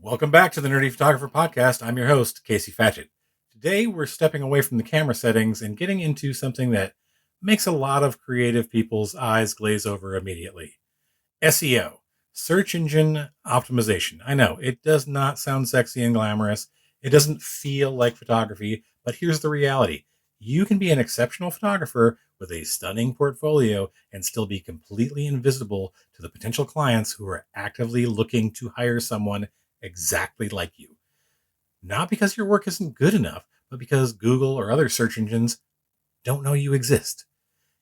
Welcome back to the Nerdy Photographer Podcast. I'm your host, Casey Fatchett. Today, we're stepping away from the camera settings and getting into something that makes a lot of creative people's eyes glaze over immediately. SEO, search engine optimization. I know, it does not sound sexy and glamorous. It doesn't feel like photography, but here's the reality. You can be an exceptional photographer with a stunning portfolio and still be completely invisible to the potential clients who are actively looking to hire someone exactly like you. Not because your work isn't good enough, but because Google or other search engines don't know you exist.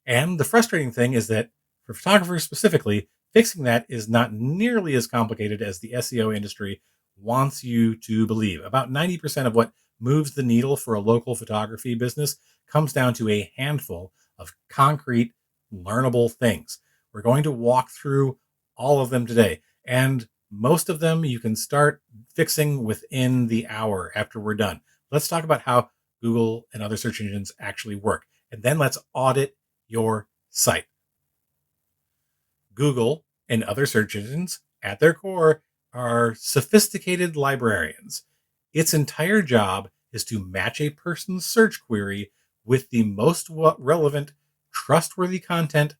And the frustrating thing is that for photographers specifically, fixing that is not nearly as complicated as the SEO industry wants you to believe. About 90% of what moves the needle for a local photography business comes down to a handful of concrete, learnable things. We're going to walk through all of them today. And most of them you can start fixing within the hour after we're done. Let's talk about how Google and other search engines actually work. And then let's audit your site. Google and other search engines, at their core, are sophisticated librarians. Its entire job is to match a person's search query with the most relevant, trustworthy content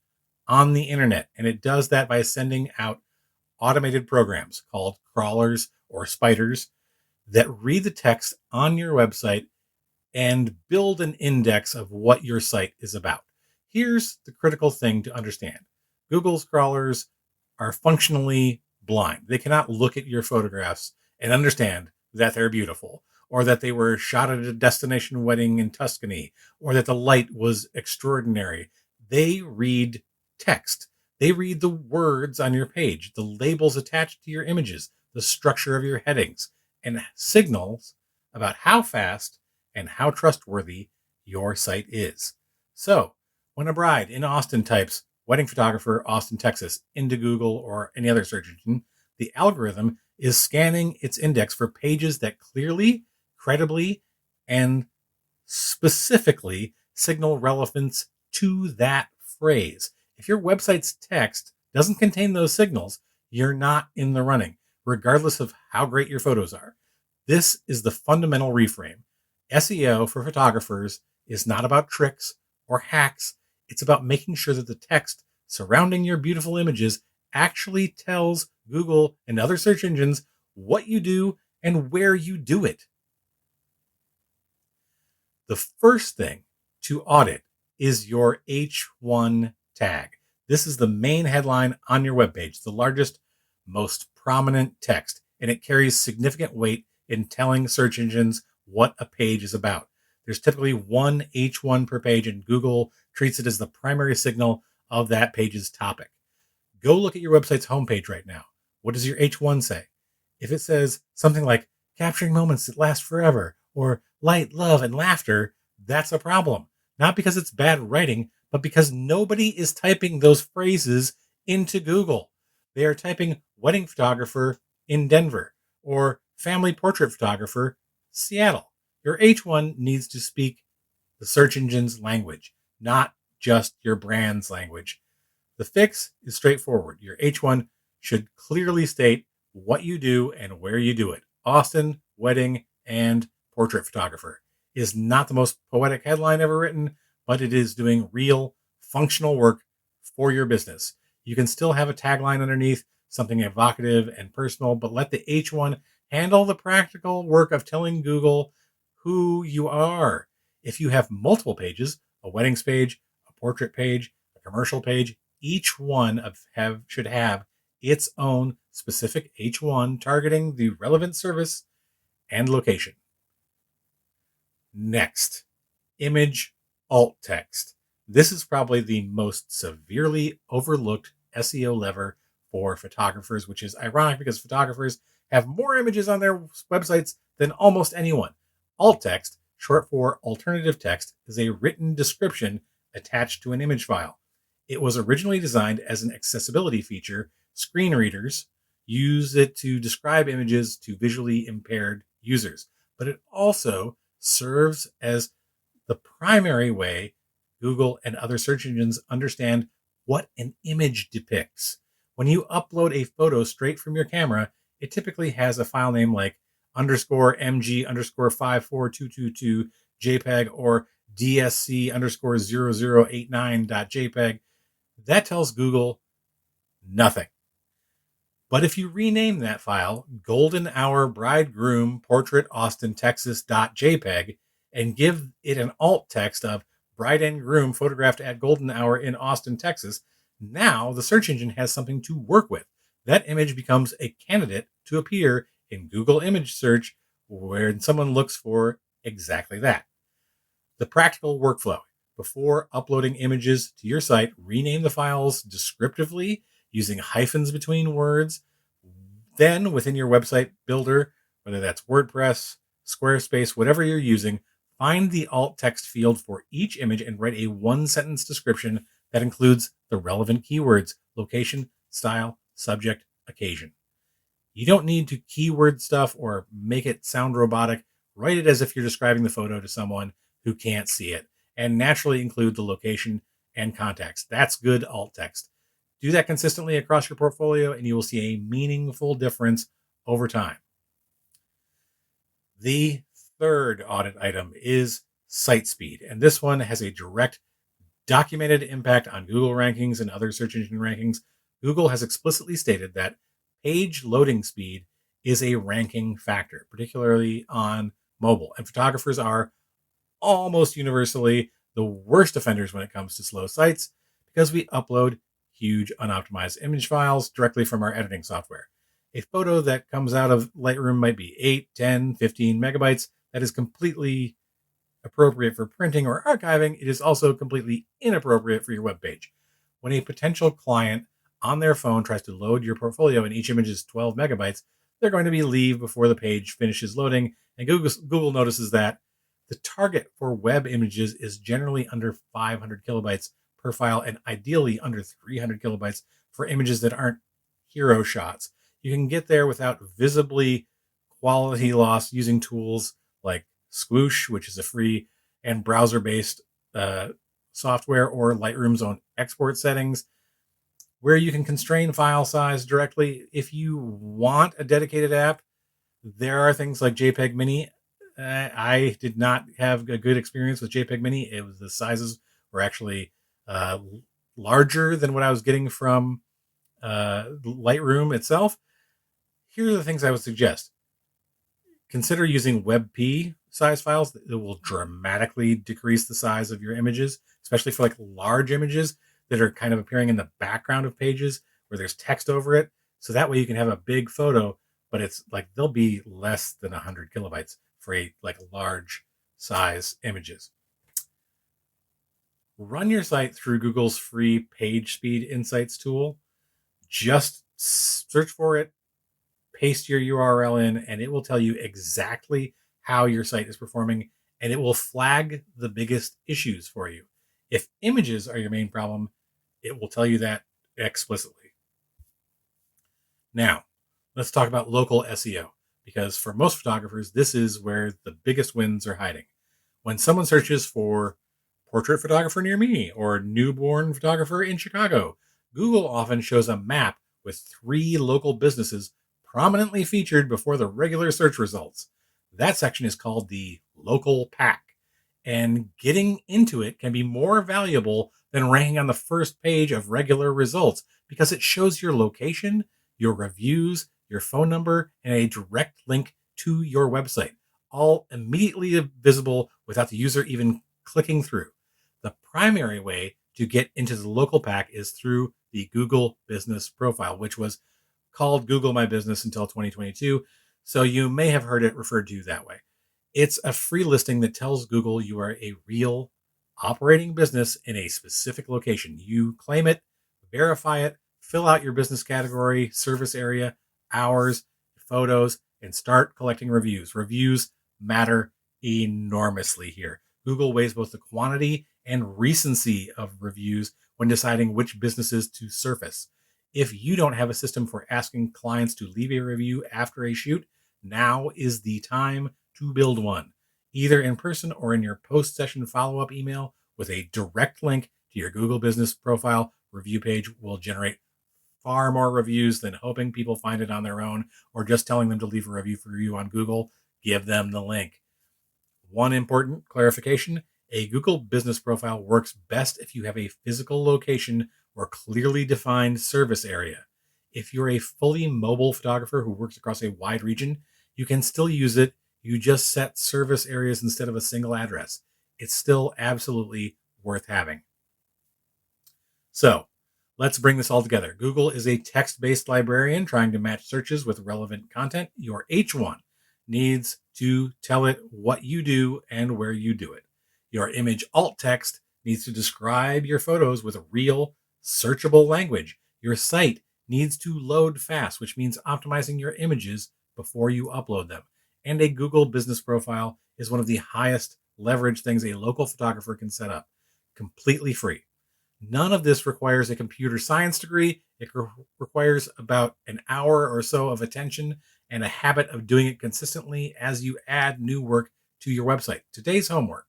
on the internet. And it does that by sending out automated programs called crawlers or spiders that read the text on your website and build an index of what your site is about. Here's the critical thing to understand. Google's crawlers are functionally blind. They cannot look at your photographs and understand that they're beautiful, or that they were shot at a destination wedding in Tuscany, or that the light was extraordinary. They read text. They read the words on your page, the labels attached to your images, the structure of your headings, and signals about how fast and how trustworthy your site is. So, when a bride in Austin types wedding photographer, Austin, Texas, into Google or any other search engine, the algorithm is scanning its index for pages that clearly, credibly, and specifically signal relevance to that phrase. If your website's text doesn't contain those signals, you're not in the running, regardless of how great your photos are. This is the fundamental reframe. SEO for photographers is not about tricks or hacks. It's about making sure that the text surrounding your beautiful images actually tells Google and other search engines what you do and where you do it. The first thing to audit is your H1 tag. This is the main headline on your webpage, the largest, most prominent text, and it carries significant weight in telling search engines what a page is about. There's typically one H1 per page, and Google treats it as the primary signal of that page's topic. Go look at your website's homepage right now. What does your H1 say? If it says something like capturing moments that last forever or light, love, and laughter, that's a problem. Not because it's bad writing, but because nobody is typing those phrases into Google. They are typing wedding photographer in Denver or family portrait photographer, Seattle. Your H1 needs to speak the search engine's language, not just your brand's language. The fix is straightforward. Your H1 should clearly state what you do and where you do it. Austin, wedding, and portrait photographer is not the most poetic headline ever written, but it is doing real functional work for your business. You can still have a tagline underneath, something evocative and personal, but let the H1 handle the practical work of telling Google who you are. If you have multiple pages, a weddings page, a portrait page, a commercial page, each one should have its own specific H1 targeting the relevant service and location. Next, image alt text. This is probably the most severely overlooked SEO lever for photographers, which is ironic because photographers have more images on their websites than almost anyone. Alt text, short for alternative text, is a written description attached to an image file. It was originally designed as an accessibility feature. Screen readers use it to describe images to visually impaired users, but it also serves as the primary way Google and other search engines understand what an image depicts. When you upload a photo straight from your camera, it typically has a file name like underscore MG underscore 54222 JPEG or DSC underscore 0089.jpg. That tells Google nothing. But if you rename that file Golden Hour Bridegroom Portrait Austin Texas.jpg and give it an alt text of bride and groom photographed at Golden Hour in Austin, Texas, now the search engine has something to work with. That image becomes a candidate to appear in Google image search where someone looks for exactly that. The practical workflow. Before uploading images to your site, rename the files descriptively using hyphens between words. Then, within your website builder, whether that's WordPress, Squarespace, whatever you're using, find the alt text field for each image and write a one-sentence description that includes the relevant keywords: location, style, subject, occasion. You don't need to keyword stuff or make it sound robotic. Write it as if you're describing the photo to someone who can't see it, and naturally include the location and context. That's good alt text. Do that consistently across your portfolio, and you will see a meaningful difference over time. The third audit item is site speed, and this one has a direct documented impact on Google rankings and other search engine rankings. Google has explicitly stated that page loading speed is a ranking factor, particularly on mobile, and photographers are almost universally the worst offenders when it comes to slow sites because we upload huge unoptimized image files directly from our editing software. A photo that comes out of Lightroom might be 8, 10, 15 megabytes. That is completely appropriate for printing or archiving. It is also completely inappropriate for your webpage. When a potential client on their phone tries to load your portfolio and each image is 12 megabytes, they're going to leave before the page finishes loading, and Google notices that. The target for web images is generally under 500 kilobytes per file and ideally under 300 kilobytes for images that aren't hero shots. You can get there without visibly quality loss using tools like Squoosh, which is a free and browser-based software, or Lightroom's own export settings, where you can constrain file size directly. If you want a dedicated app, there are things like JPEG Mini. I did not have a good experience with JPEG Mini. The sizes were actually larger than what I was getting from Lightroom itself. Here are the things I would suggest. Consider using WebP size files. That will dramatically decrease the size of your images, especially for like large images that are kind of appearing in the background of pages where there's text over it. So that way you can have a big photo, but it's like they'll be less than 100 kilobytes for a like large size images. Run your site through Google's free Page Speed Insights tool. Just search for it, paste your URL in, and it will tell you exactly how your site is performing, and it will flag the biggest issues for you. If images are your main problem, it will tell you that explicitly. Now, let's talk about local SEO, because for most photographers, this is where the biggest wins are hiding. When someone searches for portrait photographer near me or newborn photographer in Chicago, Google often shows a map with 3 local businesses prominently featured before the regular search results. That section is called the local pack, and getting into it can be more valuable than ranking on the first page of regular results because it shows your location, your reviews, your phone number, and a direct link to your website, all immediately visible without the user even clicking through. The primary way to get into the local pack is through the Google Business Profile, which was called Google My Business until 2022, so you may have heard it referred to that way. It's a free listing that tells Google you are a real operating business in a specific location. You claim it, verify it, fill out your business category, service area, hours, photos, and start collecting reviews. Reviews matter enormously here. Google weighs both the quantity and recency of reviews when deciding which businesses to surface. If you don't have a system for asking clients to leave a review after a shoot, now is the time to build one, either in person or in your post-session follow-up email with a direct link to your Google Business Profile. Review page will generate far more reviews than hoping people find it on their own or just telling them to leave a review for you on Google. Give them the link. One important clarification: a Google business profile works best if you have a physical location or clearly defined service area. If you're a fully mobile photographer who works across a wide region, you can still use it. You just set service areas instead of a single address. It's still absolutely worth having. So let's bring this all together. Google is a text-based librarian trying to match searches with relevant content. Your H1 needs to tell it what you do and where you do it. Your image alt text needs to describe your photos with a real, searchable language. Your site needs to load fast, which means optimizing your images before you upload them. And a Google business profile is one of the highest leverage things a local photographer can set up, completely free. None of this requires a computer science degree. It requires about an hour or so of attention and a habit of doing it consistently as you add new work to your website. Today's homework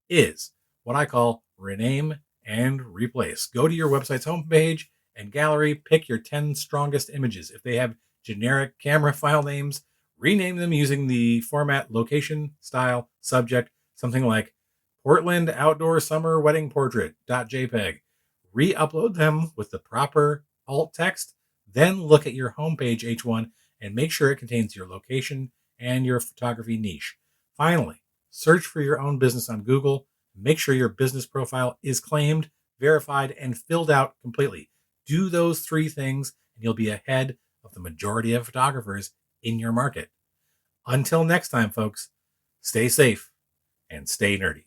is what I call rename and replace. Go to your website's homepage and gallery, pick your 10 strongest images. If they have generic camera file names, rename them using the format, location, style, subject, something like Portland Outdoor Summer Wedding Portrait.jpg. Re-upload them with the proper alt text, then look at your homepage H1 and make sure it contains your location and your photography niche. Finally, search for your own business on Google. Make sure your business profile is claimed, verified, and filled out completely. Do those three things, and you'll be ahead of the majority of photographers in your market. Until next time, folks, stay safe and stay nerdy.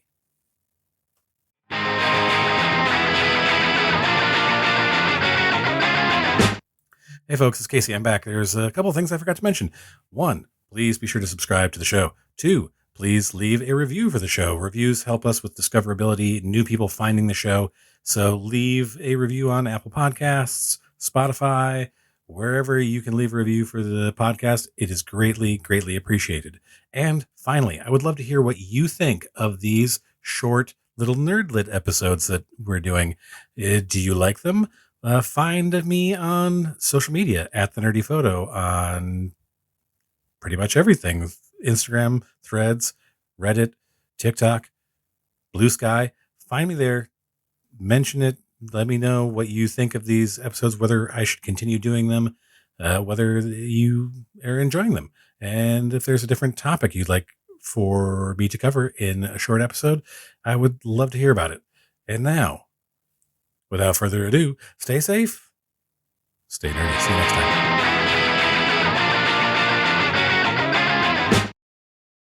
Hey folks, it's Casey. I'm back. There's a couple of things I forgot to mention. One, please be sure to subscribe to the show. Two, please leave a review for the show. Reviews help us with discoverability, new people finding the show. So leave a review on Apple Podcasts, Spotify, wherever you can leave a review for the podcast. It is greatly, greatly appreciated. And finally, I would love to hear what you think of these short little nerdlit episodes that we're doing. Do you like them? Find me on social media at The Nerdy Photo on pretty much everything. Instagram, Threads, Reddit, TikTok, Blue Sky. Find me there. Mention it. Let me know what you think of these episodes, whether I should continue doing them, whether you are enjoying them. And if there's a different topic you'd like for me to cover in a short episode, I would love to hear about it. And now, without further ado, stay safe, stay nerdy. See you next time.